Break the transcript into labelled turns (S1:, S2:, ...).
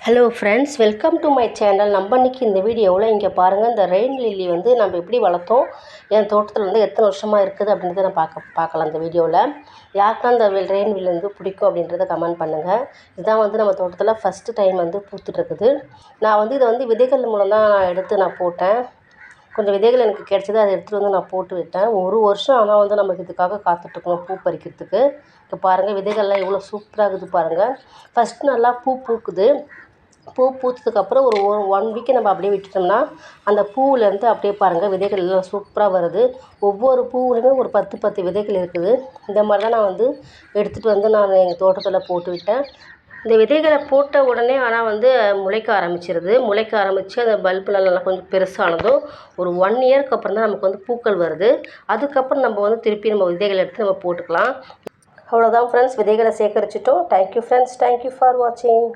S1: Hello friends, welcome to my channel. நம்ம இன்றைக்கி இந்த வீடியோவில் இங்கே பாருங்கள், இந்த ரெயின் லில்லி வந்து நம்ம எப்படி வளர்த்தோம், என் தோட்டத்தில் வந்து எத்தனை வருஷமாக இருக்குது அப்படின்றத நான் பார்க்கலாம் இந்த வீடியோவில். யாருக்கெல்லாம் இந்த ரெயின் லில்லி வந்து பிடிக்கும் அப்படின்றத கமெண்ட் பண்ணுங்கள். இதுதான் வந்து நம்ம தோட்டத்தில் ஃபஸ்ட்டு டைம் வந்து பூத்துட்ருக்குது. நான் வந்து இதை வந்து விதைகள் மூலம் தான் நான் போட்டேன். கொஞ்சம் விதைகள் எனக்கு கிடச்சிது, அதை எடுத்துகிட்டு வந்து நான் போட்டு விட்டேன். ஒரு வருஷம் ஆனால் வந்து நமக்கு இதுக்காக காத்துட்ருக்கணும் பூ பறிக்கிறதுக்கு. இப்போ பாருங்கள், விதைகள்லாம் எவ்வளோ சூப்பராக இருக்குது பாருங்கள். ஃபஸ்ட்டு நல்லா பூ பூக்குது. பூ பூத்ததுக்கப்புறம் ஒரு 1 வீக்கு நம்ம அப்படியே விட்டுட்டோம்னா அந்த பூவிலேருந்து அப்படியே பாருங்கள் விதைகள் எல்லாம் சூப்பராக வருது. ஒவ்வொரு பூவுலையுமே ஒரு 10 விதைகள் இருக்குது. இந்த மாதிரி தான் நான் வந்து எடுத்துகிட்டு வந்து நான் எங்கள் தோட்டத்தில் போட்டு விட்டேன். இந்த விதைகளை போட்ட உடனே ஆனால் வந்து முளைக்க ஆரம்பிச்சிருது. முளைக்க ஆரம்பித்து அந்த பல்புலாம் நல்லா கொஞ்சம் பெருசானதும் ஒரு 1 இயருக்கு அப்புறம் தான் நமக்கு வந்து பூக்கள் வருது. அதுக்கப்புறம் நம்ம வந்து திருப்பி நம்ம விதைகளை எடுத்து நம்ம போட்டுக்கலாம். அவ்வளோதான் ஃப்ரெண்ட்ஸ், விதைகளை சேகரிச்சிட்டோம். தேங்க்யூ ஃப்ரெண்ட்ஸ், தேங்க்யூ ஃபார் வாட்சிங்.